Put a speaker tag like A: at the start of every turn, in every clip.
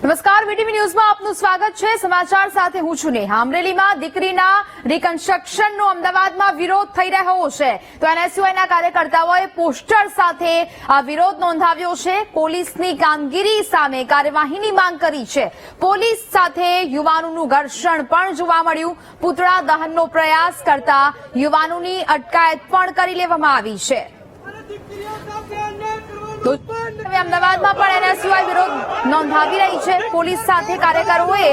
A: નમસ્કાર, વીટીવી ન્યૂઝમાં આપનું સ્વાગત છે। સમાચાર સાથે હું છું નેહા। અમરેલીમાં દીકરીના રિકન્સ્ટ્રક્શનનો અમદાવાદમાં વિરોધ થઈ રહ્યો છે, તો એનએસયુઆઈના કાર્યકર્તાઓએ પોસ્ટર સાથે આ વિરોધ નોંધાવ્યો છે। પોલીસની કામગીરી સામે કાર્યવાહીની માંગ કરી છે। પોલીસ સાથે યુવાનોનું ઘર્ષણ પણ જોવા મળ્યું। પૂતળા દહનનો પ્રયાસ કરતા યુવાનોની અટકાયત પણ કરી લેવામાં આવી છે। અમદાવાદમાં પણ એનએસયુઆઈ વિરોધ નોંધાવી રહી છે। પોલીસ સાથે કાર્યકરોએ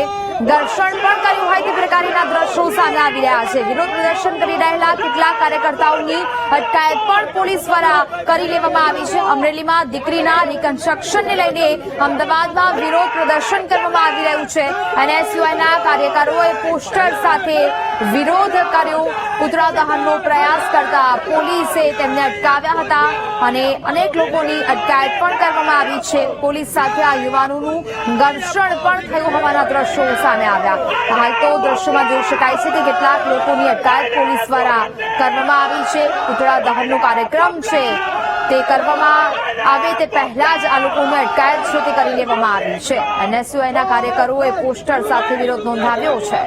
A: ઘર્ષણ પણ કર્યું હોય તે પ્રકારના દ્રશ્યો સામે આવી રહ્યા છે। વિરોધ પ્રદર્શન કરી રહેલા કેટલાક કાર્યકર્તાઓની અટકાયત પણ પોલીસ દ્વારા કરી લેવામાં આવી છે। અમરેલીમાં દીકરીના રિકન્સ્ટ્રક્શનને લઈને અમદાવાદમાં વિરોધ પ્રદર્શન કરવામાં આવી રહ્યું છે। એનએસયુઆઈના કાર્યકરોએ પોસ્ટર સાથે વિરોધ કર્યો। પૂતળા દહનનો પ્રયાસ કરતા પોલીસે તેમને અટકાવ્યા હતા અને અનેક લોકોની અટકાયત પણ કરવામાં આવી છે। પોલીસ સાથે આ યુવાનોનું ઘર્ષણ પણ થયું હોવાના દ્રશ્યો સામે આવ્યા। હાલ તો દ્રશ્યોમાં જોઈ શકાય છે કે કેટલાક લોકોની અટકાયત પોલીસ દ્વારા કરવામાં આવી છે। પૂતળા દહનનો કાર્યક્રમ છે તે કરવામાં આવે તે પહેલા જ આ લોકોની અટકાયત છે તે કરી લેવામાં આવી છે। એનએસયુઆઈના કાર્યકરોએ પોસ્ટર સાથે વિરોધ નોંધાવ્યો છે।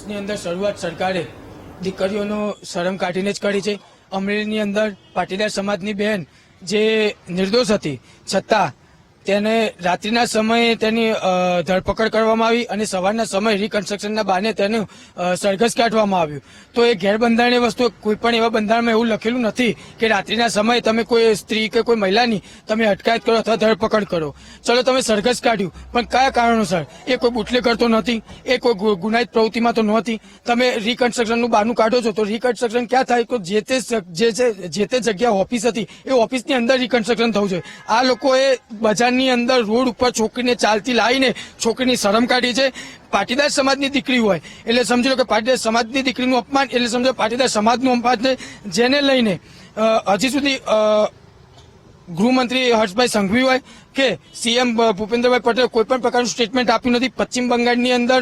B: ની અંદર શરૂઆત સરકારે દીકરીઓનો શરમ કાઢીને જ કરી છે। અમરેલીની અંદર પાટીદાર સમાજની બહેન જે નિર્દોષ હતી છતાં તેને રાત્રિના સમયે તેની ધરપકડ કરવામાં આવી અને સવારના સમયે રિકન્સ્ટ્રક્શનના બહાને તેનું સરઘસ કાઢવામાં આવ્યું। તો એ ગેરબંધારણીય વસ્તુ કોઈ પણ એવા બંધારણમાં એવું લખેલું નથી કે રાત્રિના સમયે તમે કોઈ સ્ત્રી કે કોઈ મહિલાની તમે અટકાયત કરો અથવા ધરપકડ કરો। ચલો તમે સરઘસ કાઢ્યું, પણ કયા કારણોસર? એ કોઈ બુટલેગર તો નથી, એ કોઈ ગુનાહિત પ્રવૃત્તિમાં તો નહોતી। તમે રિકન્સ્ટ્રક્શનનું બહાનું કાઢો છો તો રિકન્સ્ટ્રક્શન ક્યાં થાય? તો જે તે જગ્યા ઓફિસ હતી એ ઓફિસની અંદર રિકન્સ્ટ્રક્શન થવું જોઈએ। આ લોકોએ બજાર ની અંદર રોડ ઉપર છોકરીને ચાલતી લાવીને છોકરીની શરમ કાઢી છે। પાટીદાર સમાજની દીકરી હોય એટલે સમજી લો કે પાટીદાર સમાજની દીકરીનું અપમાન એટલે સમજો પાટીદાર સમાજનું અપમાન છે, જેને લઈને હજી સુધી ગૃહમંત્રી હર્ષભાઈ સંઘવી હોય કે સીએમ ભૂપેન્દ્રભાઈ પટેલ કોઈ પણ પ્રકારનું સ્ટેટમેન્ટ આપ્યું નથી। પશ્ચિમ બંગાળની અંદર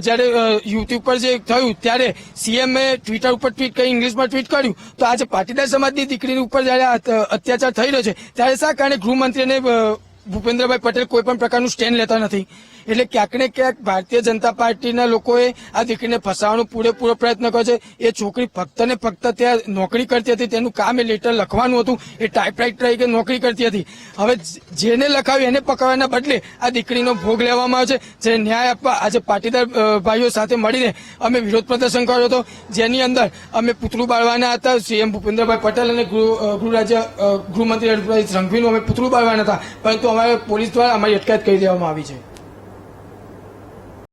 B: જયારે યુટ્યુબ પર જે થયું ત્યારે સીએમએ ટ્વિટર ઉપર ટ્વીટ કરી, ઇંગ્લિશમાં ટ્વીટ કર્યું। તો આજે પાટીદાર સમાજની દીકરીની ઉપર જયારે અત્યાચાર થઈ રહ્યો છે ત્યારે શા કારણે ગૃહમંત્રી અને ભૂપેન્દ્રભાઈ પટેલ કોઈ પણ પ્રકારનું સ્ટેન્ડ લેતા નથી? એટલે ક્યાંક ને ક્યાંક ભારતીય જનતા પાર્ટીના લોકોએ આ દીકરીને ફસાવવાનો પૂરેપૂરો પ્રયત્ન કર્યો છે। એ છોકરી ફક્ત ને ફક્ત ત્યાં નોકરી કરતી હતી, તેનું કામ એ લેટર લખવાનું હતું, એ ટાઈપરાઇટર તરીકે નોકરી કરતી હતી। હવે જેને લખાવ્યું એને પકડવાના બદલે આ દીકરીનો ભોગ લેવામાં આવે છે। જેને ન્યાય આપવા આજે પાટીદાર ભાઈઓ સાથે મળીને અમે વિરોધ પ્રદર્શન કર્યો હતો, જેની અંદર અમે પૂતળું બાળવાના હતા। સીએમ ભૂપેન્દ્રભાઈ પટેલ અને ગૃહમંત્રી હર્ષભાઈ સંઘવીનું અમે પૂતળું બાળવાના હતા, પરંતુ અમારે પોલીસ દ્વારા અમારી અટકાયત કરી દેવામાં આવી છે।